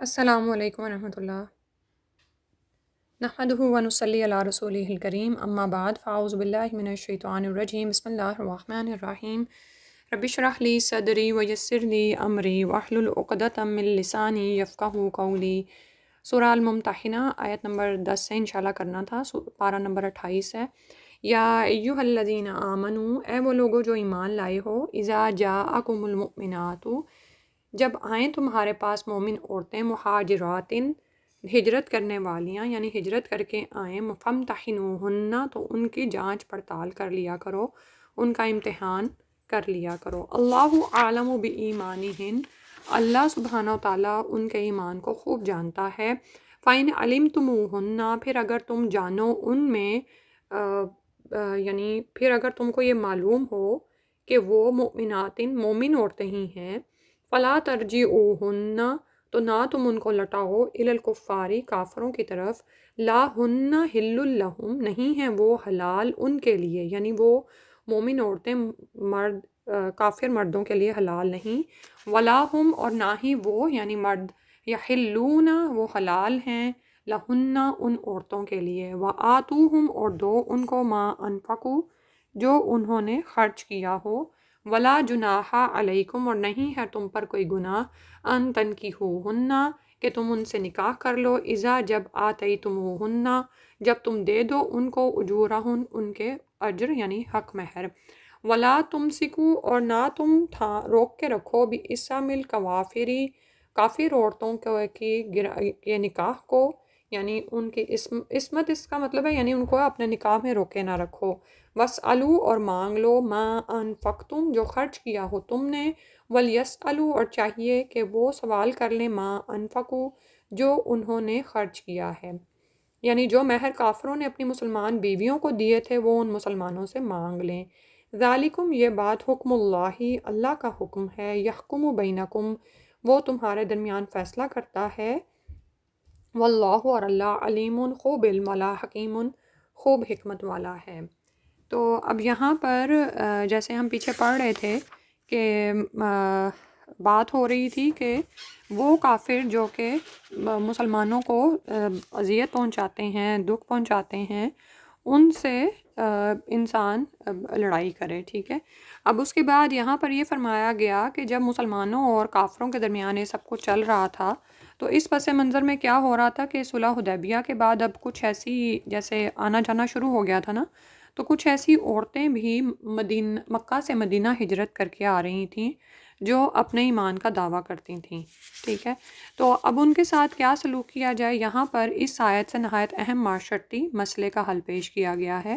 السلام علیکم ورحمۃ اللہ نحمدہ ونصلی علی رسولہ الکریم اما بعد فاعوذ باللہ من الشیطان الرجیم بسم اللہ الرحمن الرحیم رب اشرح لی صدری ویسر لی امری واحلل عقدۃ من لسانی یفقہوا قولی۔ سورہ الممتحنہ آیت نمبر 10 سے انشاءاللہ کرنا تھا، پارہ نمبر 28 ہے۔ یا ایہا الذین آمنوا، اے وہ لوگو جو ایمان لائے ہو، اذا جاءکم المؤمنات، جب آئیں تمہارے پاس مومن عورتیں، مہاجرات ہجرت کرنے والیاں، یعنی ہجرت کر کے آئیں، فامتحنوہن، تو ان کی جانچ پڑتال کر لیا کرو، ان کا امتحان کر لیا کرو۔ اللہ عالم بایمانہن، اللہ سبحانہ و تعالیٰ ان کے ایمان کو خوب جانتا ہے۔ فَإِنْ عَلِمْتُمُوهُنَّ، پھر اگر تم جانو ان میں یعنی پھر اگر تم کو یہ معلوم ہو کہ وہ مؤمنات مومن عورتیں ہی ہیں، فَلَا تَرْجِعُوهُنَّ، تو نہ تم ان کو لٹاؤ، الی الکفار، کافروں کی طرف، لا ہن حل لہم، نہیں ہیں وہ حلال ان کے لیے، یعنی وہ مومن عورتیں کافر مردوں کے لیے حلال نہیں، ولا ہم، اور نہ ہی وہ یعنی مرد، یحلون، وہ حلال ہیں، لہن ان عورتوں کے لیے، وآتوہم، اور دو ان کو، ما انفقوا، جو انہوں نے خرچ کیا ہو، ولا جناح علیکم، اور نہیں ہے تم پر کوئی گناہ، ان تنکحوہن، کہ تم ان سے نکاح کر لو، اذا، جب آتیتموہن، جب تم دے دو ان کو، اجورہن، ان کے اجر یعنی حق مہر، ولا تمسکو، اور نہ تم روک کے رکھو، بِإِصَمِ الکوافری، کافر عورتوں کے نکاح کو، یعنی ان کی عصمت، اس کا مطلب ہے یعنی ان کو اپنے نکاح میں روکے نہ رکھو، وَاسْأَلُوا، اور مانگ لو، ما انفقتم، جو خرچ کیا ہو تم نے، وَلْيَسْأَلُوا، اور چاہیے کہ وہ سوال کر لیں، ما انفقوا، جو انہوں نے خرچ کیا ہے، یعنی جو مہر کافروں نے اپنی مسلمان بیویوں کو دیے تھے وہ ان مسلمانوں سے مانگ لیں۔ ذالکم، یہ بات، حکم اللہ، اللہ کا حکم ہے، یحکم بینکم، وہ تمہارے درمیان فیصلہ کرتا ہے، واللہ، اور اللہ، علیم، خوب علم والا، حکیم، خوب حکمت والا ہے۔ تو اب یہاں پر جیسے ہم پیچھے پڑھ رہے تھے کہ بات ہو رہی تھی کہ وہ کافر جو کہ مسلمانوں کو اذیت پہنچاتے ہیں، دکھ پہنچاتے ہیں، ان سے انسان لڑائی کرے، ٹھیک ہے۔ اب اس کے بعد یہاں پر یہ فرمایا گیا کہ جب مسلمانوں اور کافروں کے درمیان یہ سب کچھ چل رہا تھا، تو اس پس منظر میں کیا ہو رہا تھا کہ صلح حدیبیہ کے بعد اب کچھ ایسی، جیسے آنا جانا شروع ہو گیا تھا نا، تو کچھ ایسی عورتیں بھی مکہ سے مدینہ ہجرت کر کے آ رہی تھیں جو اپنے ایمان کا دعویٰ کرتی تھیں، ٹھیک ہے۔ تو اب ان کے ساتھ کیا سلوک کیا جائے، یہاں پر اس آیت سے نہایت اہم معاشرتی مسئلے کا حل پیش کیا گیا ہے،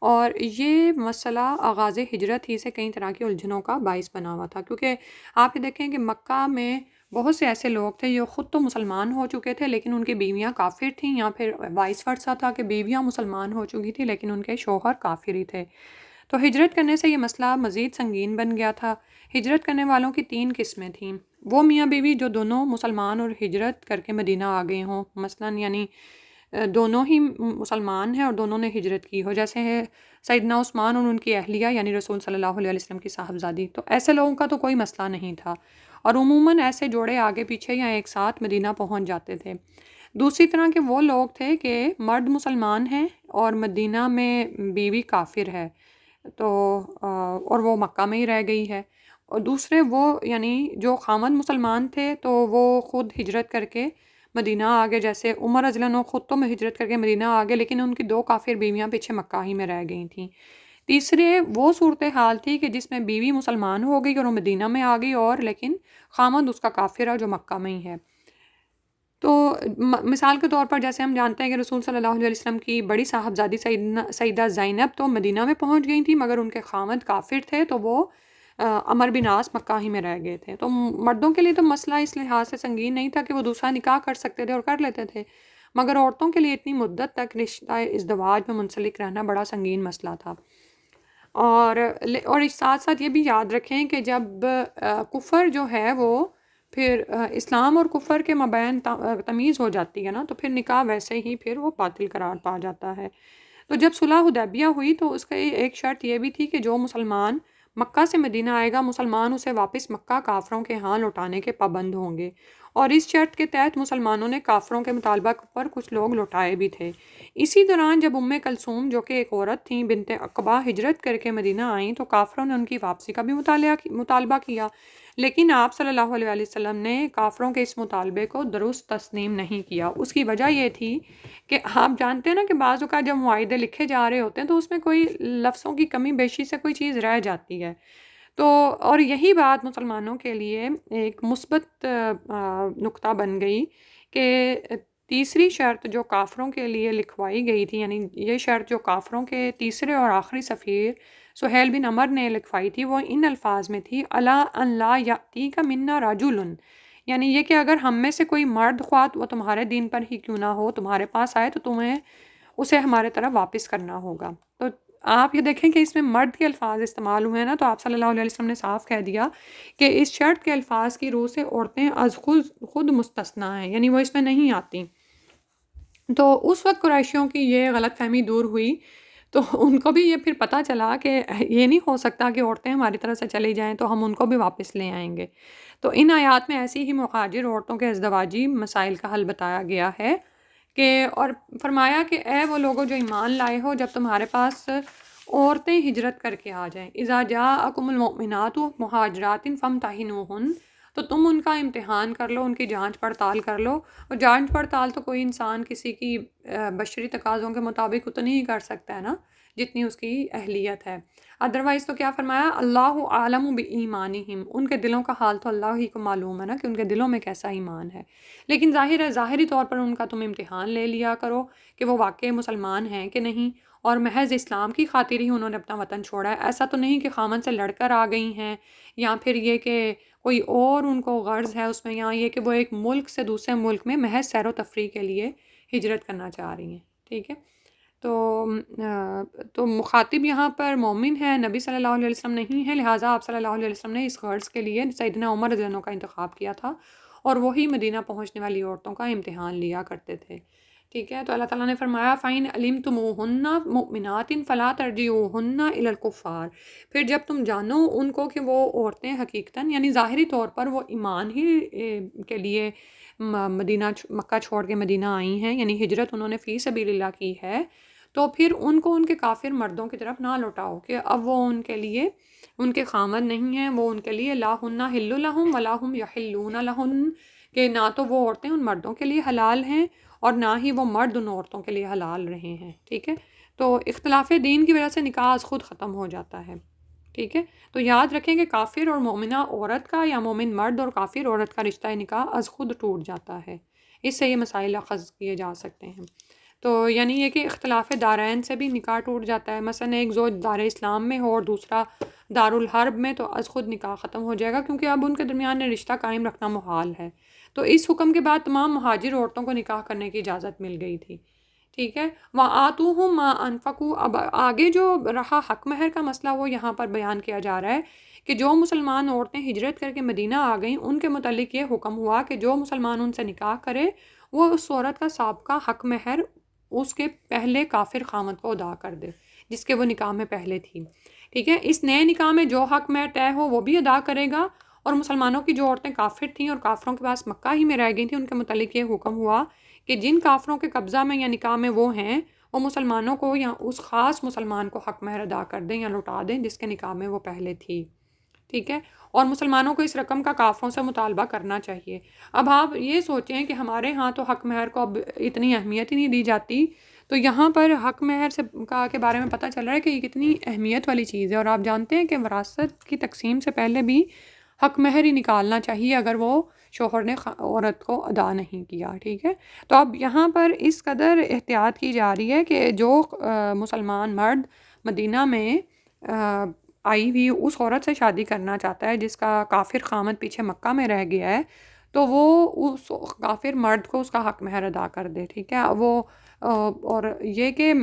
اور یہ مسئلہ آغاز ہجرت ہی سے کئی طرح کی الجھنوں کا باعث بنا ہوا تھا، کیونکہ آپ یہ دیکھیں کہ مکہ میں بہت سے ایسے لوگ تھے جو خود تو مسلمان ہو چکے تھے لیکن ان کی بیویاں کافر تھیں، یا پھر وائس ورثہ تھا کہ بیویاں مسلمان ہو چکی تھیں لیکن ان کے شوہر کافر ہی تھے۔ تو ہجرت کرنے سے یہ مسئلہ مزید سنگین بن گیا تھا۔ ہجرت کرنے والوں کی 3 قسمیں تھیں، وہ میاں بیوی جو دونوں مسلمان اور ہجرت کر کے مدینہ آ گئے ہوں، مثلاً یعنی دونوں ہی مسلمان ہیں اور دونوں نے ہجرت کی ہو، جیسے ہے سیدنا عثمان اور ان کی اہلیہ یعنی رسول صلی اللہ علیہ وسلم کی صاحبزادی، تو ایسے لوگوں کا تو کوئی مسئلہ نہیں تھا، اور عموماً ایسے جوڑے آگے پیچھے یا ایک ساتھ مدینہ پہنچ جاتے تھے۔ دوسری طرح کے وہ لوگ تھے کہ مرد مسلمان ہیں اور مدینہ میں بیوی کافر ہے، تو اور وہ مکہ میں ہی رہ گئی ہے، اور دوسرے وہ یعنی جو خامد مسلمان تھے تو وہ خود ہجرت کر کے مدینہ آگے، جیسے عمر رضی اللہ عنہ خود تو ہجرت کر کے مدینہ آگے لیکن ان کی 2 کافر بیویاں پیچھے مکہ ہی میں رہ گئی تھیں۔ تیسرے وہ صورتحال تھی کہ جس میں بیوی مسلمان ہو گئی اور وہ مدینہ میں آ گئی، اور لیکن خامد اس کا کافر ہے جو مکہ میں ہی ہے۔ تو مثال کے طور پر جیسے ہم جانتے ہیں کہ رسول صلی اللہ علیہ وسلم کی بڑی صاحبزادی سیدہ زینب تو مدینہ میں پہنچ گئی تھی، مگر ان کے خامد کافر تھے تو وہ عمر بن عاص مکہ ہی میں رہ گئے تھے۔ تو مردوں کے لیے تو مسئلہ اس لحاظ سے سنگین نہیں تھا کہ وہ دوسرا نکاح کر سکتے تھے اور کر لیتے تھے، مگر عورتوں کے لیے اتنی مدت تک رشتہ ازدواج میں منسلک رہنا بڑا سنگین مسئلہ تھا۔ اور ساتھ ساتھ یہ بھی یاد رکھیں کہ جب کفر جو ہے وہ پھر اسلام اور کفر کے مابین تمیز ہو جاتی ہے نا، تو پھر نکاح ویسے ہی پھر وہ باطل قرار پا جاتا ہے۔ تو جب صلح حدیبیہ ہوئی تو اس کا ایک شرط یہ بھی تھی کہ جو مسلمان مکہ سے مدینہ آئے گا مسلمان اسے واپس مکہ کافروں کے ہاں لوٹانے کے پابند ہوں گے، اور اس شرط کے تحت مسلمانوں نے کافروں کے مطالبہ پر کچھ لوگ لوٹائے بھی تھے۔ اسی دوران جب کلثوم جو کہ ایک عورت تھیں بنت عقبہ ہجرت کر کے مدینہ آئیں تو کافروں نے ان کی واپسی کا بھی مطالبہ کیا، لیکن آپ صلی اللہ علیہ وسلم نے کافروں کے اس مطالبے کو درست تسلیم نہیں کیا۔ اس کی وجہ یہ تھی کہ آپ جانتے ہیں نا کہ بعض اوقات جب معاہدے لکھے جا رہے ہوتے ہیں تو اس میں کوئی لفظوں کی کمی بیشی سے کوئی چیز رہ جاتی ہے، تو اور یہی بات مسلمانوں کے لیے ایک مثبت نقطہ بن گئی کہ تیسری شرط جو کافروں کے لیے لکھوائی گئی تھی، یعنی یہ شرط جو کافروں کے تیسرے اور آخری سفیر سہیل بن عمر نے لکھوائی تھی، وہ ان الفاظ میں تھی الا ان لا یأتیک منا رجل، یعنی یہ کہ اگر ہم میں سے کوئی مرد خواہ وہ تمہارے دین پر ہی کیوں نہ ہو تمہارے پاس آئے تو تمہیں اسے ہمارے طرف واپس کرنا ہوگا۔ تو آپ یہ دیکھیں کہ اس میں مرد کے الفاظ استعمال ہوئے ہیں نا، تو آپ صلی اللہ علیہ وسلم نے صاف کہہ دیا کہ اس شرط کے الفاظ کی روح سے عورتیں از خود مستثنیٰ ہیں، یعنی وہ اس میں نہیں آتی۔ تو اس وقت قریشیوں کی یہ غلط فہمی دور ہوئی، تو ان کو بھی یہ پھر پتہ چلا کہ یہ نہیں ہو سکتا کہ عورتیں ہماری طرف سے چلی جائیں تو ہم ان کو بھی واپس لے آئیں گے۔ تو ان آیات میں ایسی ہی مہاجر عورتوں کے ازدواجی مسائل کا حل بتایا گیا ہے کہ اور فرمایا کہ اے وہ لوگوں جو ایمان لائے ہو، جب تمہارے پاس عورتیں ہجرت کر کے آ جائیں، اذا جاءکم المؤمنات مہاجرات فامتحنوہن، تو تم ان کا امتحان کر لو، ان کی جانچ پڑتال کر لو، اور جانچ پڑتال تو کوئی انسان کسی کی بشری تقاضوں کے مطابق اتنی ہی کر سکتا ہے نا جتنی اس کی اہلیت ہے، ادروائز تو کیا فرمایا اللہ عالم بایمانہم، ان کے دلوں کا حال تو اللہ ہی کو معلوم ہے نا کہ ان کے دلوں میں کیسا ایمان ہے، لیکن ظاہری طور پر ان کا تم امتحان لے لیا کرو کہ وہ واقعی مسلمان ہیں کہ نہیں، اور محض اسلام کی خاطر ہی انہوں نے اپنا وطن چھوڑا ہے، ایسا تو نہیں کہ خامن سے لڑ کر آ گئی ہیں، یا پھر یہ کہ کوئی اور ان کو غرض ہے اس میں، یا یہ کہ وہ ایک ملک سے دوسرے ملک میں محض سیر و تفریح کے لیے ہجرت کرنا چاہ رہی ہیں، ٹھیک ہے۔ تو مخاطب یہاں پر مومن ہے، نبی صلی اللہ علیہ وسلم نہیں ہے، لہٰذا آپ صلی اللہ علیہ وسلم نے اس غرض کے لیے سیدنا عمر رضی اللہ عنہ کا انتخاب کیا تھا، اور وہی مدینہ پہنچنے والی عورتوں کا امتحان لیا کرتے تھے، ٹھیک ہے۔ تو اللہ تعالیٰ نے فرمایا فَإِنْ عَلِمْتُمُوهُنَّ مُؤْمِنَاتٍ فَلَا تَرْجِعُوهُنَّ إِلَى الْكُفَّارِ، پھر جب تم جانو ان کو کہ وہ عورتیں حقیقتاً یعنی ظاہری طور پر وہ ایمان ہی کے لیے مکہ چھوڑ کے مدینہ آئی ہیں، یعنی ہجرت انہوں نے فی سبیل اللہ کی ہے، تو پھر ان کو ان کے کافر مردوں کی طرف نہ لوٹاؤ کہ اب وہ ان کے لیے ان کے خامد نہیں ہیں، وہ ان کے لیے لا ہن حل لہم ولا ہم یحلون لہن، کہ نہ تو وہ عورتیں ان مردوں کے لیے حلال ہیں اور نہ ہی وہ مرد ان عورتوں کے لیے حلال رہے ہیں، ٹھیک ہے۔ تو اختلاف دین کی وجہ سے نکاح از خود ختم ہو جاتا ہے، ٹھیک ہے۔ تو یاد رکھیں کہ کافر اور مومنہ عورت کا یا مومن مرد اور کافر عورت کا رشتہ نکاح از خود ٹوٹ جاتا ہے، اس سے یہ مسائل اخذ کیے جا سکتے ہیں۔ تو یعنی یہ کہ اختلاف دارین سے بھی نکاح ٹوٹ جاتا ہے، مثلا ایک زوج دار اسلام میں ہو اور دوسرا دار الحرب میں، تو از خود نکاح ختم ہو جائے گا کیونکہ اب ان کے درمیان رشتہ قائم رکھنا محال ہے۔ تو اس حکم کے بعد تمام مہاجر عورتوں کو نکاح کرنے کی اجازت مل گئی تھی، ٹھیک ہے۔ وَآتُوهُم مَا أَنفَقُوا، اب آگے جو رہا حق مہر کا مسئلہ وہ یہاں پر بیان کیا جا رہا ہے کہ جو مسلمان عورتیں ہجرت کر کے مدینہ آ گئیں ان کے متعلق یہ حکم ہوا کہ جو مسلمان ان سے نکاح کرے وہ اس عورت کا سابقہ حق مہر اس کے پہلے کافر خامد کو ادا کر دے جس کے وہ نکاح میں پہلے تھی، ٹھیک ہے۔ اس نئے نکاح میں جو حق مہر طے ہو وہ بھی ادا کرے گا، اور مسلمانوں کی جو عورتیں کافر تھیں اور کافروں کے پاس مکہ ہی میں رہ گئی تھیں ان کے متعلق یہ حکم ہوا کہ جن کافروں کے قبضہ میں یا نکاح میں وہ ہیں وہ مسلمانوں کو یا اس خاص مسلمان کو حق مہر ادا کر دیں یا لوٹا دیں جس کے نکاح میں وہ پہلے تھی، ٹھیک ہے۔ اور مسلمانوں کو اس رقم کا کافروں سے مطالبہ کرنا چاہیے۔ اب آپ یہ سوچیں کہ ہمارے ہاں تو حق مہر کو اب اتنی اہمیت ہی نہیں دی جاتی، تو یہاں پر حق مہر سے کے بارے میں پتہ چل رہا ہے کہ یہ کتنی اہمیت والی چیز ہے، اور آپ جانتے ہیں کہ وراثت کی تقسیم سے پہلے بھی حق مہر ہی نکالنا چاہیے اگر وہ شوہر نے عورت کو ادا نہیں کیا، ٹھیک ہے۔ تو اب یہاں پر اس قدر احتیاط کی جا رہی ہے کہ جو مسلمان مرد مدینہ میں آئی ہوئی اس عورت سے شادی کرنا چاہتا ہے جس کا کافر خامد پیچھے مکہ میں رہ گیا ہے، تو وہ اس کافر مرد کو اس کا حق مہر ادا کر دے، ٹھیک ہے۔ وہ اور یہ کہ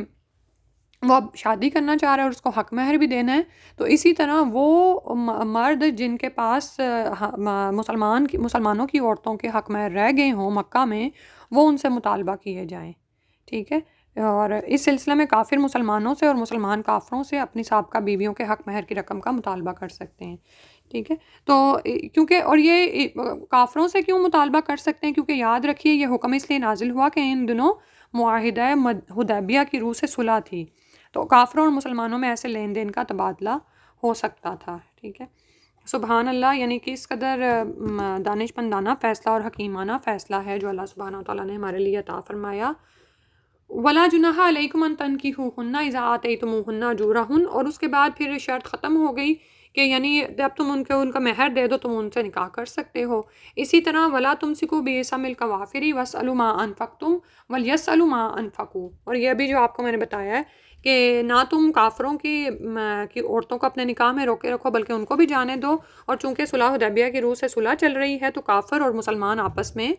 وہ اب شادی کرنا چاہ رہا ہے اور اس کو حق مہر بھی دینا ہے، تو اسی طرح وہ مرد جن کے پاس مسلمانوں کی عورتوں کے حق مہر رہ گئے ہوں مکہ میں، وہ ان سے مطالبہ کیے جائیں، ٹھیک ہے۔ اور اس سلسلے میں کافر مسلمانوں سے اور مسلمان کافروں سے اپنی سابقہ بیویوں کے حق مہر کی رقم کا مطالبہ کر سکتے ہیں، ٹھیک ہے۔ تو کیونکہ اور یہ کافروں سے کیوں مطالبہ کر سکتے ہیں؟ کیونکہ یاد رکھیے یہ حکم اس لیے نازل ہوا کہ ان دنوں معاہدہ حدیبیہ کی روح سے صلح تھی، تو کافروں اور مسلمانوں میں ایسے لین دین کا تبادلہ ہو سکتا تھا، ٹھیک ہے۔ سبحان اللہ، یعنی کہ اس قدر دانش مندانہ فیصلہ اور حکیمانہ فیصلہ ہے جو اللہ سبحانہ و تعالیٰ نے ہمارے لیے عطا فرمایا۔ وَلَا جُنَاحَ عَلَيْكُمْ أَن تَنكِحُوهُنَّ إِذَا آتَيْتُمُوهُنَّ أُجُورَهُنَّ، اور اس کے بعد پھر شرط ختم ہو گئی کہ یعنی جب تم ان کا مہر دے دو تم ان سے نکاح کر سکتے ہو۔ اسی طرح وَلَا تُمْسِكُوا بِعِصَمِ الْكَوَافِرِ وَاسْأَلُوا مَا أَنفَقْتُمْ وَلْيَسْأَلُوا مَا أَنفَقُوا، اور یہ بھی جو آپ کو میں نے بتایا ہے کہ نہ تم کافروں کی عورتوں کو اپنے نکاح میں روکے رکھو بلکہ ان کو بھی جانے دو، اور چونکہ صلح حدیبیہ کی روح سے صلح چل رہی ہے تو کافر اور مسلمان آپس میں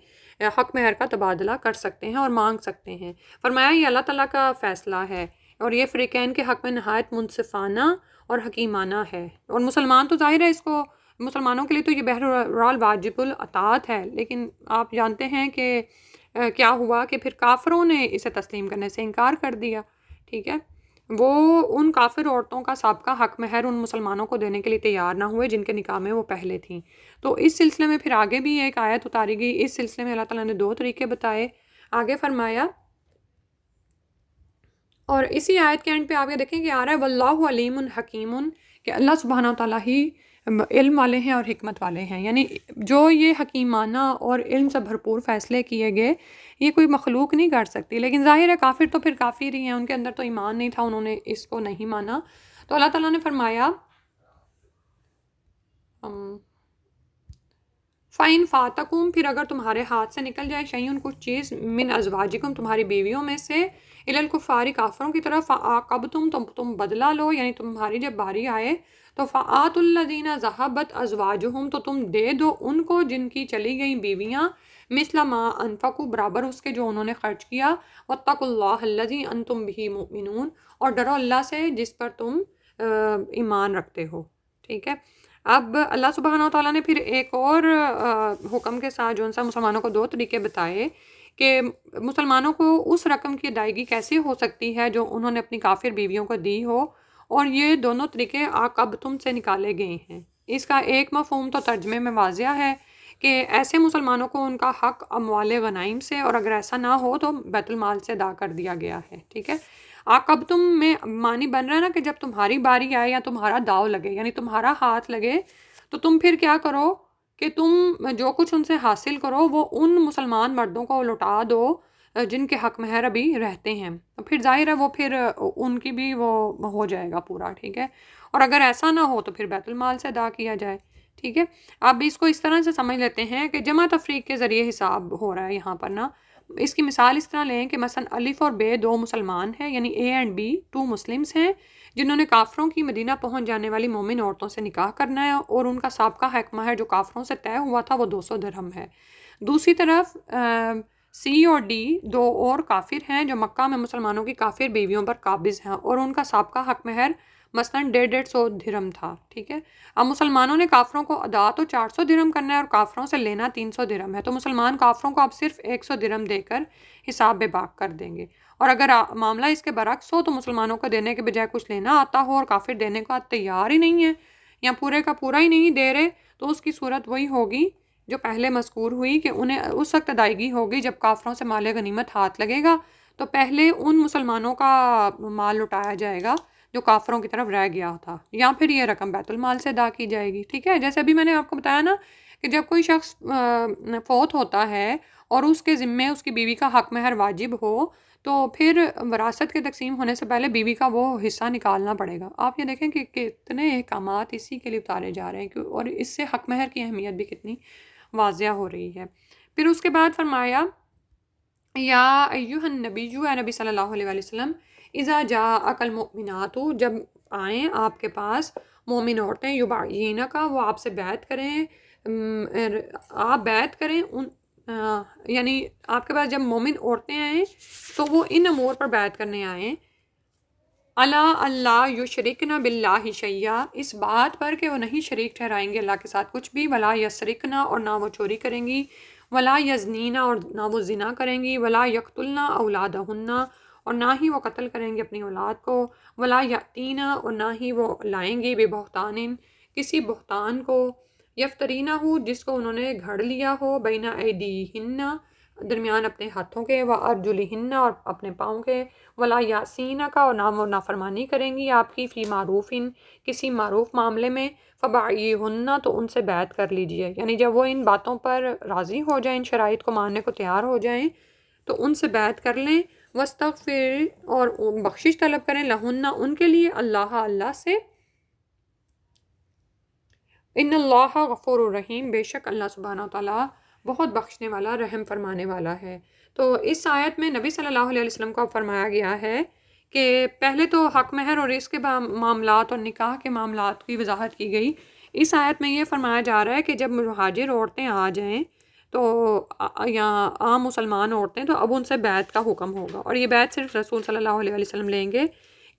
حق مہر کا تبادلہ کر سکتے ہیں اور مانگ سکتے ہیں۔ فرمایا یہ اللہ تعالیٰ کا فیصلہ ہے اور یہ فریقین کے حق میں نہایت منصفانہ اور حکیمانہ ہے، اور مسلمان تو ظاہر ہے اس کو مسلمانوں کے لیے تو یہ بہرحال واجب الاطاعت ہے، لیکن آپ جانتے ہیں کہ کیا ہوا کہ پھر کافروں نے اسے تسلیم کرنے سے انکار کر دیا، ٹھیک ہے۔ وہ ان کافر عورتوں کا سابقہ حق مہر ان مسلمانوں کو دینے کے لیے تیار نہ ہوئے جن کے نکاح میں وہ پہلے تھیں۔ تو اس سلسلے میں پھر آگے بھی ایک آیت اتاری گئی، اس سلسلے میں اللہ تعالیٰ نے 2 طریقے بتائے۔ آگے فرمایا، اور اسی آیت کے اینڈ پہ آپ یہ دیکھیں کہ آ رہا ہے واللہ علیم حکیم، کہ اللہ سبحانہ و تعالیٰ ہی علم والے ہیں اور حکمت والے ہیں، یعنی جو یہ حکیمانہ اور علم سے بھرپور فیصلے کیے گئے یہ کوئی مخلوق نہیں کر سکتی، لیکن ظاہر ہے کافر تو پھر کافر ہی ہیں، ان کے اندر تو ایمان نہیں تھا، انہوں نے اس کو نہیں مانا۔ تو اللہ تعالیٰ نے فرمایا فَإِن فَاتَكُمْ، پھر اگر تمہارے ہاتھ سے نکل جائے شیئن کچھ چیز من ازواجکم تمہاری بیویوں میں سے الی الکفار کافروں کی طرف فعاقبتم تم بدلہ لو، یعنی تمہاری جب باری آئے تو فآتوا الذین ذہبت ازواجہم تو تم دے دو ان کو جن کی چلی گئیں بیویاں مثل ما انفقوا برابر اس کے جو انہوں نے خرچ کیا، واتقوا اللہ الذی انتم بہ مؤمنون اور ڈرو اللہ سے جس پر تم ایمان رکھتے ہو، ٹھیک ہے۔ اب اللہ سبحانہ و تعالیٰ نے پھر ایک اور حکم کے ساتھ جو ان سا مسلمانوں کو 2 طریقے بتائے کہ مسلمانوں کو اس رقم کی ادائیگی کیسے ہو سکتی ہے جو انہوں نے اپنی کافر بیویوں کو دی ہو، اور یہ دونوں طریقے عاقبتم سے نکالے گئے ہیں۔ اس کا ایک مفہوم تو ترجمے میں واضح ہے کہ ایسے مسلمانوں کو ان کا حق اموال غنائم سے، اور اگر ایسا نہ ہو تو بیت المال سے ادا کر دیا گیا ہے، ٹھیک ہے۔ عاقبتم میں معنی بن رہا ہے نا کہ جب تمہاری باری آئے یا تمہارا داؤ لگے، یعنی تمہارا ہاتھ لگے تو تم پھر کیا کرو کہ تم جو کچھ ان سے حاصل کرو وہ ان مسلمان مردوں کو لوٹا دو جن کے حق مہر ابھی رہتے ہیں، تو پھر ظاہر ہے وہ پھر ان کی بھی وہ ہو جائے گا پورا، ٹھیک ہے۔ اور اگر ایسا نہ ہو تو پھر بیت المال سے ادا کیا جائے، ٹھیک ہے۔ اب اس کو اس طرح سے سمجھ لیتے ہیں کہ جمع تفریق کے ذریعے حساب ہو رہا ہے یہاں پر نا۔ اس کی مثال اس طرح لیں کہ مثلا الف اور بے 2 مسلمان ہیں، یعنی اے اینڈ بی 2 مسلمز ہیں جنہوں نے کافروں کی مدینہ پہنچ جانے والی مومن عورتوں سے نکاح کرنا ہے، اور ان کا سابقہ حق مہر جو کافروں سے طے ہوا تھا وہ 200 درہم ہے۔ دوسری طرف سی اور ڈی 2 اور کافر ہیں جو مکہ میں مسلمانوں کی کافر بیویوں پر قابض ہیں، اور ان کا سابقہ حق مہر مثلاً 150 درہم تھا، ٹھیک ہے۔ اب مسلمانوں نے کافروں کو ادا تو 400 درہم کرنا ہے اور کافروں سے لینا 300 درہم ہے، تو مسلمان کافروں کو اب صرف 100 درہم دے کر حساب بے باک کر دیں گے، اور اگر معاملہ اس کے برعکس ہو تو مسلمانوں کو دینے کے بجائے کچھ لینا آتا ہو اور کافر دینے کو تیار ہی نہیں ہے یا پورے کا پورا ہی نہیں دے رہے، تو اس کی صورت وہی ہوگی جو پہلے مذکور ہوئی کہ انہیں اس وقت ادائیگی ہوگی جب کافروں سے مال غنیمت ہاتھ لگے گا تو پہلے ان مسلمانوں کا مال لٹایا جائے گا جو کافروں کی طرف رہ گیا تھا، یا پھر یہ رقم بیت المال سے ادا کی جائے گی، ٹھیک ہے۔ جیسے ابھی میں نے آپ کو بتایا نا کہ جب کوئی شخص فوت ہوتا ہے اور اس کے ذمے اس کی بیوی کا حق مہر واجب ہو تو پھر وراثت کے تقسیم ہونے سے پہلے بیوی کا وہ حصہ نکالنا پڑے گا۔ آپ یہ دیکھیں کہ کتنے احکامات اسی کے لیے اتارے جا رہے ہیں، اور اس سے حق مہر کی اہمیت بھی کتنی واضح ہو رہی ہے۔ پھر اس کے بعد فرمایا یا ایہا النبی، اے نبی صلی اللہ علیہ وسلم، اذا جاءک المؤمنات، جب آئیں آپ کے پاس مومن عورتیں، یبایعنک، وہ آپ سے بیعت کریں، آپ بیعت کریں یعنی آپ کے پاس جب مومن عورتیں آئیں تو وہ ان امور پر بیعت کرنے آئیں، اللہ یشرکن باللہ شیئا، اس بات پر کہ وہ نہیں شریک ٹھہرائیں گے اللہ کے ساتھ کچھ بھی، ولا یسرکن، اور نہ وہ چوری کریں گی، ولا یزنین، اور نہ وہ زنا کریں گی، ولا یقتلن اولادہن، اور نہ ہی وہ قتل کریں گے اپنی اولاد کو، ولا یاتینا، اور نہ ہی وہ لائیں گے بے بہتان، کسی بہتان کو، یفترینہ ہو جس کو انہوں نے گھڑ لیا ہو، بین ایدیہن، درمیان اپنے ہاتھوں کے، وارجلہن، اور اپنے پاؤں کے، ولا یاسینہ کا، اور نہ وہ نافرمانی کریں گی آپ کی، فی معروف، کسی معروف معاملے میں، فبایعہن، تو ان سے بیعت کر لیجئے، یعنی جب وہ ان باتوں پر راضی ہو جائیں، ان شرائط کو ماننے کو تیار ہو جائیں تو ان سے بیعت کر لیں، واستغفر، اور بخشش طلب کریں، لہن، ان کے لیے، اللہ سے، ان اللہ غفور الرحیم، بے شک اللہ سبحانہ تعالیٰ بہت بخشنے والا، رحم فرمانے والا ہے۔ تو اس آیت میں نبی صلی اللہ علیہ وسلم کو فرمایا گیا ہے کہ پہلے تو حق مہر اور اس کے معاملات اور نکاح کے معاملات کی وضاحت کی گئی، اس آیت میں یہ فرمایا جا رہا ہے کہ جب مہاجر عورتیں آ جائیں تو یا عام مسلمان عورتیں، تو اب ان سے بیعت کا حکم ہوگا، اور یہ بیعت صرف رسول صلی اللہ علیہ وسلم لیں گے،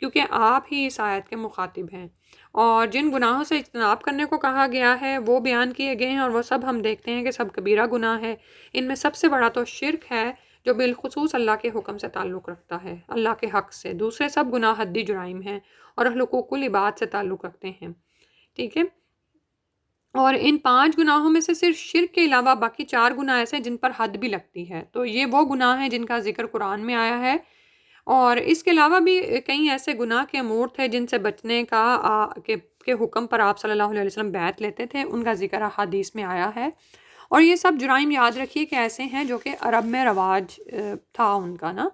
کیونکہ آپ ہی اس آیت کے مخاطب ہیں، اور جن گناہوں سے اجتناب کرنے کو کہا گیا ہے وہ بیان کیے گئے ہیں، اور وہ سب ہم دیکھتے ہیں کہ سب کبیرہ گناہ ہے۔ ان میں سب سے بڑا تو شرک ہے، جو بالخصوص اللہ کے حکم سے تعلق رکھتا ہے، اللہ کے حق سے۔ دوسرے سب گناہ حدی جرائم ہیں اور حقوق العباد سے تعلق رکھتے ہیں، ٹھیک ہے۔ اور ان 5 گناہوں میں سے صرف شرک کے علاوہ باقی 4 گناہ ایسے ہیں جن پر حد بھی لگتی ہے، تو یہ وہ گناہ ہیں جن کا ذکر قرآن میں آیا ہے، اور اس کے علاوہ بھی کئی ایسے گناہ کے امور تھے جن سے بچنے کا کے حکم پر آپ صلی اللہ علیہ وسلم بیعت لیتے تھے، ان کا ذکر حدیث میں آیا ہے، اور یہ سب جرائم یاد رکھیے کہ ایسے ہیں جو کہ عرب میں رواج تھا ان کا نا،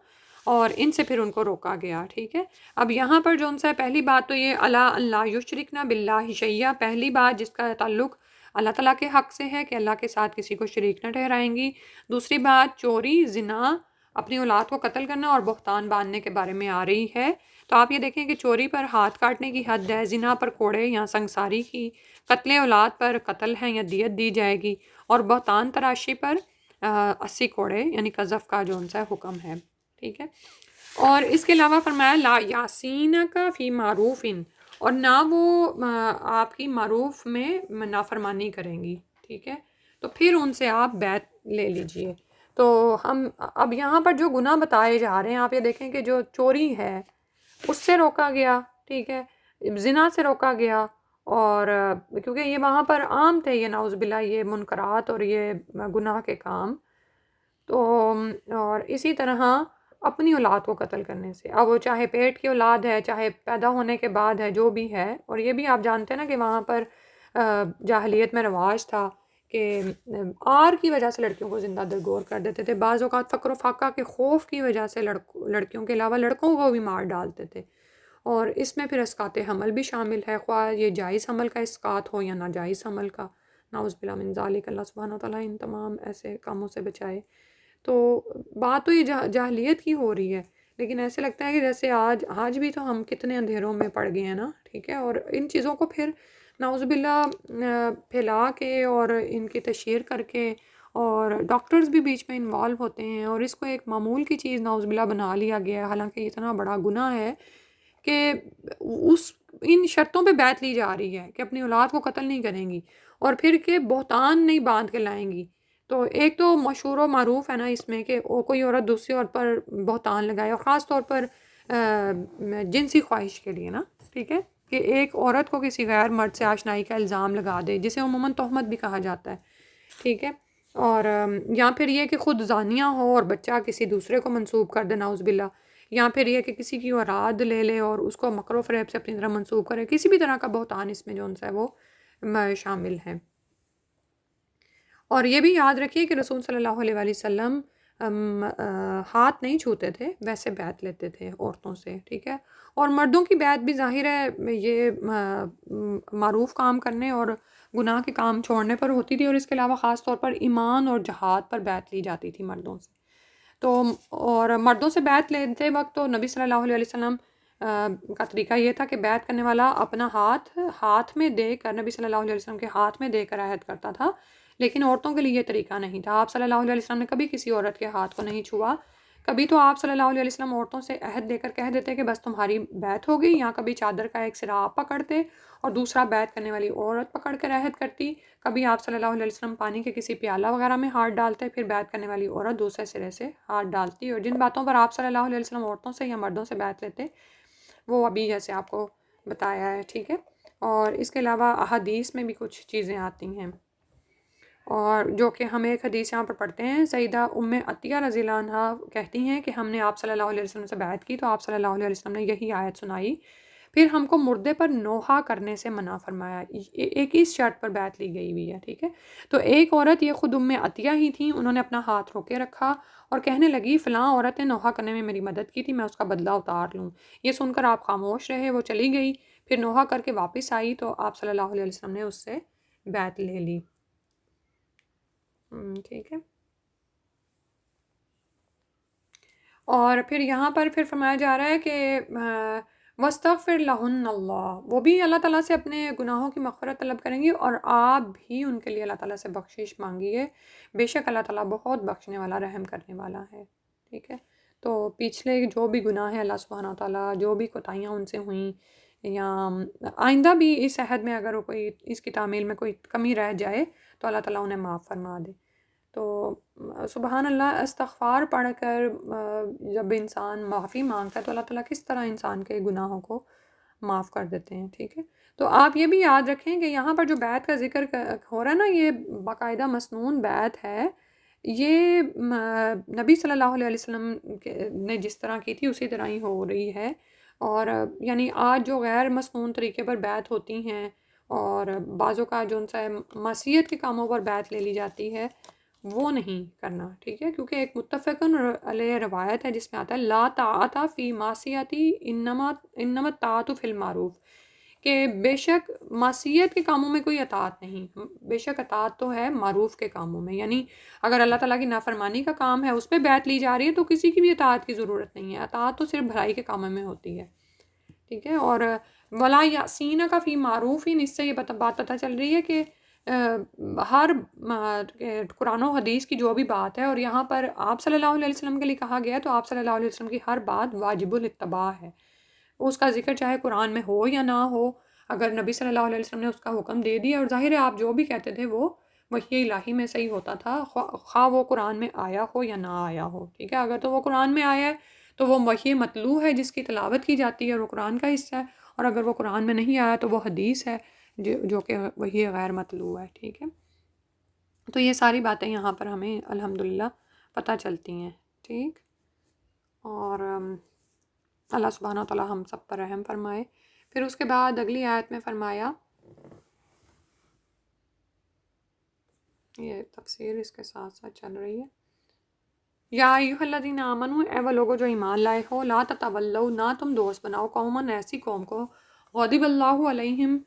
اور ان سے پھر ان کو روکا گیا، ٹھیک ہے۔ اب یہاں پر جو ان سے پہلی بات تو یہ اللہ یشرکنا باللہ شیئا، پہلی بات جس کا تعلق اللہ تعالیٰ کے حق سے ہے کہ اللہ کے ساتھ کسی کو شریک نہ ٹھہرائیں گی۔ دوسری بات چوری، زنا، اپنی اولاد کو قتل کرنا اور بہتان باندھنے کے بارے میں آ رہی ہے، تو آپ یہ دیکھیں کہ چوری پر ہاتھ کاٹنے کی حد ہے، زنا پر کوڑے یا سنگساری کی، قتل اولاد پر قتل ہے یا دیت دی جائے گی، اور بہتان تراشی پر 80 کوڑے یعنی قذف کا جو ان سے حکم ہے، ٹھیک ہے۔ اور اس کے علاوہ فرمایا لا یاسین کا فی معروف، اور نہ وہ آپ کی معروف میں نافرمانی کریں گی، ٹھیک ہے، تو پھر ان سے آپ بیعت لے لیجئے۔ تو ہم اب یہاں پر جو گناہ بتائے جا رہے ہیں، آپ یہ دیکھیں کہ جو چوری ہے اس سے روکا گیا، ٹھیک ہے، زنا سے روکا گیا، اور کیونکہ یہ وہاں پر عام تھے، یہ نعوذ باللہ یہ منکرات اور یہ گناہ کے کام، تو اور اسی طرح اپنی اولاد کو قتل کرنے سے، اب وہ چاہے پیٹ کی اولاد ہے، چاہے پیدا ہونے کے بعد ہے، جو بھی ہے، اور یہ بھی آپ جانتے ہیں نا کہ وہاں پر جاہلیت میں رواج تھا کہ آر کی وجہ سے لڑکیوں کو زندہ درگور کر دیتے تھے، بعض اوقات فقر و فاقہ کے خوف کی وجہ سے لڑکیوں کے علاوہ لڑکوں کو بھی مار ڈالتے تھے، اور اس میں پھر اسقاط حمل بھی شامل ہے، خواہ یہ جائز حمل کا اسقاط ہو یا ناجائز حمل کا، نعوذ باللہ من ذالک، اللہ سبحانہ وتعالیٰ ان تمام ایسے کاموں سے بچائے۔ تو بات تو یہ جاہلیت کی ہو رہی ہے، لیکن ایسے لگتا ہے کہ جیسے آج بھی تو ہم کتنے اندھیروں میں پڑ گئے ہیں نا، ٹھیک ہے، اور ان چیزوں کو پھر نعوذ باللہ پھیلا کے اور ان کی تشہیر کر کے، اور ڈاکٹرز بھی بیچ میں انوالو ہوتے ہیں، اور اس کو ایک معمول کی چیز نعوذ باللہ بنا لیا گیا ہے، حالانکہ اتنا بڑا گناہ ہے کہ ان شرطوں پہ بیعت لی جا رہی ہے کہ اپنی اولاد کو قتل نہیں کریں گی، اور پھر کہ بہتان نہیں باندھ کے لائیں گی۔ تو ایک تو مشہور و معروف ہے نا اس میں کہ کوئی عورت دوسری عورت پر بہتان لگائے، اور خاص طور پر جنسی خواہش کے لیے نا، ٹھیک ہے، کہ ایک عورت کو کسی غیر مرد سے آشنائی کا الزام لگا دے، جسے عموماً تہمت بھی کہا جاتا ہے، ٹھیک ہے، اور یا پھر یہ کہ خود زانیہ ہو اور بچہ کسی دوسرے کو منسوب کر دے نعوذ باللہ، یا پھر یہ کہ کسی کی اولاد لے لے اور اس کو مکر و فریب سے اپنی طرح منسوب کرے، کسی بھی طرح کا بہتان اس میں جو ان سے وہ شامل ہے۔ اور یہ بھی یاد رکھیے کہ رسول صلی اللہ علیہ وآلہ وسلم ہاتھ نہیں چھوتے تھے، ویسے بیعت لیتے تھے عورتوں سے، ٹھیک ہے، اور مردوں کی بیعت بھی ظاہر ہے یہ معروف کام کرنے اور گناہ کے کام چھوڑنے پر ہوتی تھی، اور اس کے علاوہ خاص طور پر ایمان اور جہاد پر بیعت لی جاتی تھی مردوں سے۔ تو اور مردوں سے بیعت لیتے وقت تو نبی صلی اللہ علیہ وسلم کا طریقہ یہ تھا کہ بیعت کرنے والا اپنا ہاتھ میں دے کر، نبی صلی اللہ علیہ وسلم کے ہاتھ میں دے کر عہد کرتا تھا، لیکن عورتوں کے لیے یہ طریقہ نہیں تھا، آپ صلی اللہ علیہ وسلم نے کبھی کسی عورت کے ہاتھ کو نہیں چھوا، کبھی تو آپ صلی اللہ علیہ وسلم عورتوں سے عہد دے کر کہہ دیتے کہ بس تمہاری بیعت ہو گئی، یا کبھی چادر کا ایک سرا آپ پکڑتے اور دوسرا بیعت کرنے والی عورت پکڑ کر عہد کرتی، کبھی آپ صلی اللہ علیہ وسلم پانی کے کسی پیالہ وغیرہ میں ہاتھ ڈالتے، پھر بیعت کرنے والی عورت دوسرے سرے سے ہاتھ ڈالتی، اور جن باتوں پر آپ صلی اللہ علیہ وسلم عورتوں سے یا مردوں سے بیعت لیتے وہ ابھی جیسے آپ کو بتایا ہے، ٹھیک ہے۔ اور اس کے علاوہ احادیث میں بھی کچھ چیزیں آتی ہیں، اور جو کہ ہم ایک حدیث یہاں پر پڑھتے ہیں، سیدہ ام عطیہ رضی اللہ عنہا کہتی ہیں کہ ہم نے آپ صلی اللہ علیہ وسلم سے بیعت کی تو آپ صلی اللہ علیہ وسلم نے یہی آیت سنائی، پھر ہم کو مردے پر نوحہ کرنے سے منع فرمایا۔ ایک ہی شرط پر بیعت لی گئی ہوئی ہے، ٹھیک ہے۔ تو ایک عورت، یہ خود ام عطیہ ہی تھیں، انہوں نے اپنا ہاتھ روکے رکھا اور کہنے لگی فلاں عورت نے نوحہ کرنے میں میری مدد کی تھی، میں اس کا بدلہ اتار لوں۔ یہ سن کر آپ خاموش رہے، وہ چلی گئی، پھر نوحہ کر کے واپس آئی تو آپ صلی اللہ علیہ وسلم نے اس سے بیعت لے لی، ٹھیک ہے۔ اور پھر یہاں پر پھر فرمایا جا رہا ہے کہ وَاسْتَغْفِرْ لَهُنَّ اللَّهُ، وہ بھی اللہ تعالیٰ سے اپنے گناہوں کی مغفرت طلب کریں گی، اور آپ بھی ان کے لیے اللہ تعالیٰ سے بخشش مانگیے، بے شک اللہ تعالیٰ بہت بخشنے والا، رحم کرنے والا ہے، ٹھیک ہے۔ تو پچھلے جو بھی گناہ ہیں اللہ سبحانہ وتعالیٰ، جو بھی کوتاہیاں ان سے ہوئیں، یا آئندہ بھی اس عہد میں اگر کوئی اس کی تعمیل میں کوئی کمی رہ جائے تو اللہ تعالیٰ انہیں معاف فرما دے۔ تو سبحان اللہ، استغفار پڑھ کر جب انسان معافی مانگتا ہے تو اللہ تعالیٰ کس طرح انسان کے گناہوں کو معاف کر دیتے ہیں، ٹھیک ہے۔ تو آپ یہ بھی یاد رکھیں کہ یہاں پر جو بیعت کا ذکر ہو رہا ہے نا، یہ باقاعدہ مسنون بیعت ہے، یہ نبی صلی اللہ علیہ وسلم نے جس طرح کی تھی اسی طرح ہی ہو رہی ہے، اور یعنی آج جو غیر مسنون طریقے پر بیعت ہوتی ہیں اور بعضوں کا جو ان سے معصیت کے کاموں پر بیعت لے لی جاتی ہے، وہ نہیں کرنا، ٹھیک ہے، کیونکہ ایک متفقن علیہ روایت ہے جس میں آتا ہے لا طاعت فی معصیتی انما الطاعت فی المعروف، کہ بے شک معصیت کے کاموں میں کوئی اطاعت نہیں، بے شک اطاعت تو ہے معروف کے کاموں میں، یعنی اگر اللہ تعالیٰ کی نافرمانی کا کام ہے اس پہ بیعت لی جا رہی ہے تو کسی کی بھی اطاعت کی ضرورت نہیں ہے، اطاعت تو صرف بھلائی کے کاموں میں ہوتی ہے، ٹھیک ہے۔ اور ولا یاسین کا فی معروف، اس سے یہ بات پتہ چل رہی ہے کہ ہر قرآن و حدیث کی جو بھی بات ہے، اور یہاں پر آپ صلی اللہ علیہ وسلم کے لیے کہا گیا تو آپ صلی اللہ علیہ وسلم کی ہر بات واجب الاتباع ہے، اس کا ذکر چاہے قرآن میں ہو یا نہ ہو، اگر نبی صلی اللہ علیہ وسلم نے اس کا حکم دے دیا، اور ظاہر ہے آپ جو بھی کہتے تھے وہ وحی الہی میں صحیح ہوتا تھا، خواہ وہ قرآن میں آیا ہو یا نہ آیا ہو، ٹھیک ہے۔ اگر تو وہ قرآن میں آیا ہے تو وہ وحی مطلوع ہے جس کی تلاوت کی جاتی ہے اور وہ قرآن کا حصہ ہے، اور اگر وہ قرآن میں نہیں آیا تو وہ حدیث ہے جو کہ وحی غیر مطلوع ہے، ٹھیک ہے۔ تو یہ ساری باتیں یہاں پر ہمیں الحمدللہ پتہ چلتی ہیں، ٹھیک۔ اور اللہ سبحانہ وتعالیٰ ہم سب پر رحم فرمائے۔ پھر اس کے بعد اگلی آیت میں فرمایا، یہ تفسیر اس کے ساتھ ساتھ چل رہی ہے، یا ایھا الذین آمنوا، اے وہ لوگوں جو ایمان لائے ہو، لا تتولوا، نہ تم دوست بناؤ، قوماً ایسی قوم کو، غضب اللہ علیہم،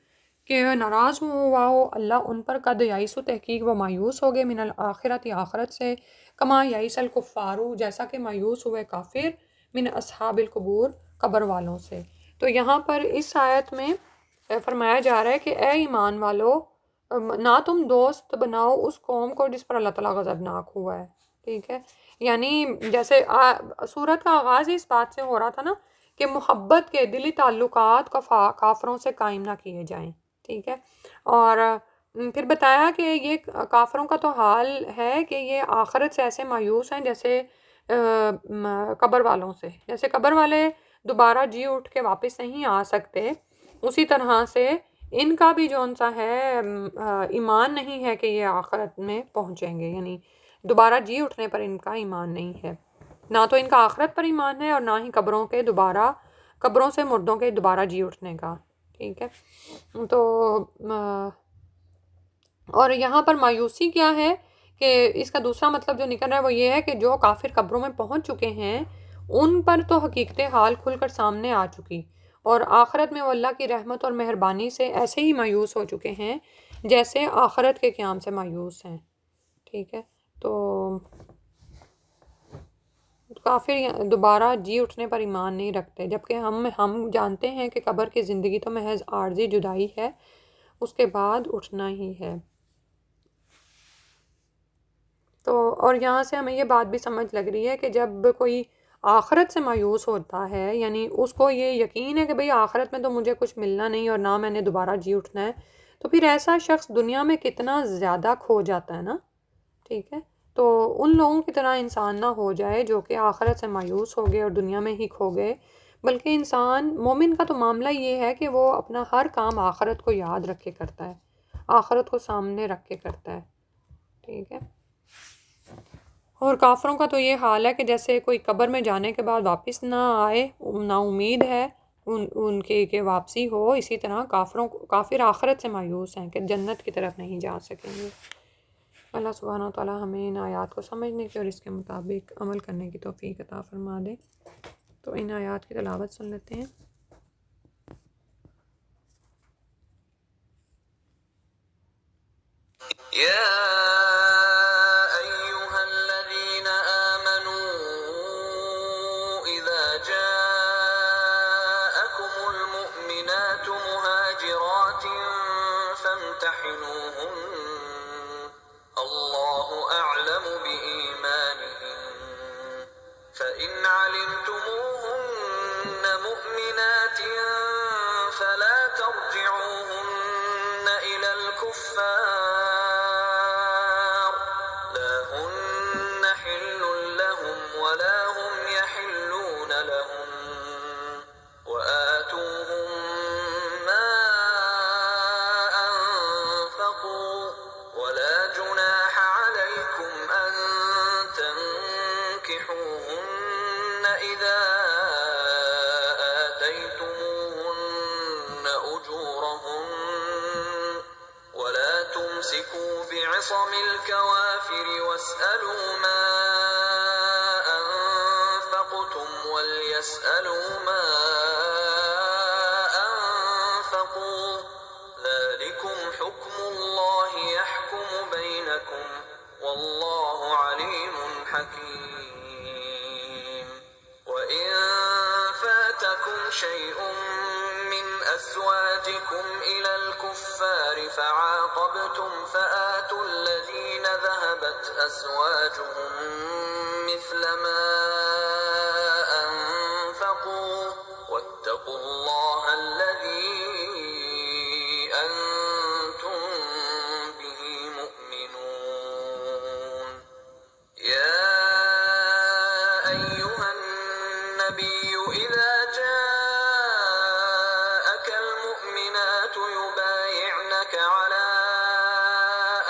کہ ناراض ہوا ہو اللہ ان پر، قد یئسوا، تحقیق وہ مایوس ہو گئے، من الآخرۃ، آخرت سے، کما یئس الکفار، جیسا کہ مایوس ہوئے کافر، من اصحاب القبور، قبر والوں سے۔ تو یہاں پر اس آیت میں فرمایا جا رہا ہے کہ اے ایمان والو، نہ تم دوست بناؤ اس قوم کو جس پر اللہ تعالیٰ غضبناک ہوا ہے، ٹھیک ہے۔ یعنی جیسے سورت کا آغاز ہی اس بات سے ہو رہا تھا نا کہ محبت کے دلی تعلقات کافروں سے قائم نہ کیے جائیں، ٹھیک ہے۔ اور پھر بتایا کہ یہ کافروں کا تو حال ہے کہ یہ آخرت سے ایسے مایوس ہیں جیسے قبر والوں سے، جیسے قبر والے دوبارہ جی اٹھ کے واپس نہیں آ سکتے، اسی طرح سے ان کا بھی جو سا ہے ایمان نہیں ہے کہ یہ آخرت میں پہنچیں گے، یعنی دوبارہ جی اٹھنے پر ان کا ایمان نہیں ہے، نہ تو ان کا آخرت پر ایمان ہے اور نہ ہی قبروں سے مردوں کے دوبارہ جی اٹھنے کا، ٹھیک ہے۔ تو اور یہاں پر مایوسی کیا ہے کہ اس کا دوسرا مطلب جو نکل رہا ہے وہ یہ ہے کہ جو کافر قبروں میں پہنچ چکے ہیں ان پر تو حقیقت حال کھل کر سامنے آ چکی، اور آخرت میں وہ اللہ کی رحمت اور مہربانی سے ایسے ہی مایوس ہو چکے ہیں جیسے آخرت کے قیام سے مایوس ہیں، ٹھیک ہے۔ تو کافر دوبارہ جی اٹھنے پر ایمان نہیں رکھتے، جبکہ ہم جانتے ہیں کہ قبر کی زندگی تو محض عارضی جدائی ہے، اس کے بعد اٹھنا ہی ہے۔ تو اور یہاں سے ہمیں یہ بات بھی سمجھ لگ رہی ہے کہ جب کوئی آخرت سے مایوس ہوتا ہے، یعنی اس کو یہ یقین ہے کہ بھئی آخرت میں تو مجھے کچھ ملنا نہیں اور نہ میں نے دوبارہ جی اٹھنا ہے، تو پھر ایسا شخص دنیا میں کتنا زیادہ کھو جاتا ہے نا. ٹھیک ہے، تو ان لوگوں کی طرح انسان نہ ہو جائے جو کہ آخرت سے مایوس ہو گئے اور دنیا میں ہی کھو گئے، بلکہ انسان مومن کا تو معاملہ یہ ہے کہ وہ اپنا ہر کام آخرت کو یاد رکھ کے کرتا ہے، آخرت کو سامنے رکھ کے کرتا ہے. ٹھیک ہے، اور کافروں کا تو یہ حال ہے کہ جیسے کوئی قبر میں جانے کے بعد واپس نہ آئے، نا امید ہے ان کی کہ واپسی ہو، اسی طرح کافر آخرت سے مایوس ہیں کہ جنت کی طرف نہیں جا سکیں گے. اللہ سبحانہ وتعالی ہمیں ان آیات کو سمجھنے کی اور اس کے مطابق عمل کرنے کی توفیق عطا فرما دے. تو ان آیات کی تلاوت سن لیتے ہیں. فإن علمتموهن مؤمنات فلا ترجعوهن إلى الكفار لا هن حل لهم ولا هم يحلون لهم وآتوهم ما أنفقوا ولا جناح عليكم أن تنكحوهن إذا آتيتموهن أجورهن ولا تمسكوا بعصم الكوافر واسألوا ما أنفقتم وليسألوا ما أنفقوا ذلكم حكم الله يحكم بينكم والله عليم حكيم. وإن فاتكم شيء من أزواجكم إلى الكفار فعاقبتم فآتوا الذين ذهبت أزواجهم مثل ما أنفقوا واتقوا الله الذي أنتم به مؤمنون. يا أيها النبي إذا جاءك المؤمنات يبايعنك على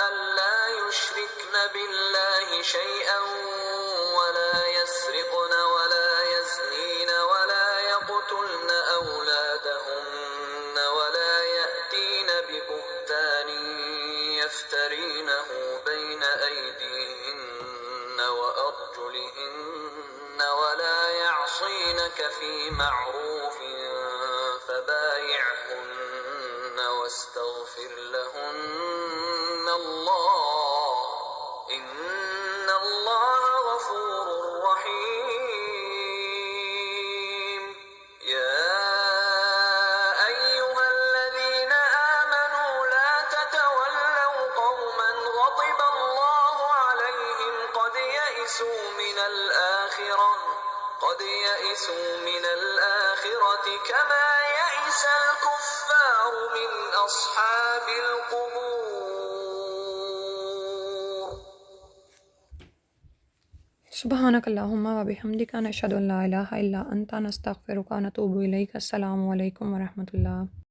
أن لا يشركن بالله شيئا ولا يسرقن ولا يزنين ولا يقتلن أولادهن ولا يأتين ببهتان يفترينه بين أيديهن وأرجلهن ولا يعصينك في معروف فبايعهن واستغفر لهن الله إن الله غفور رحيم. يا أيها الذين آمنوا لا تتولوا قوما غضب الله عليهم قد يئسوا من الآخرة كما يئس الكفار من أصحاب القبور. سبحانک اللہم و بحمدک نشہد ان لا الہ الا انت نستغفرک و نتوب الیک. السلام علیکم ورحمۃ اللہ.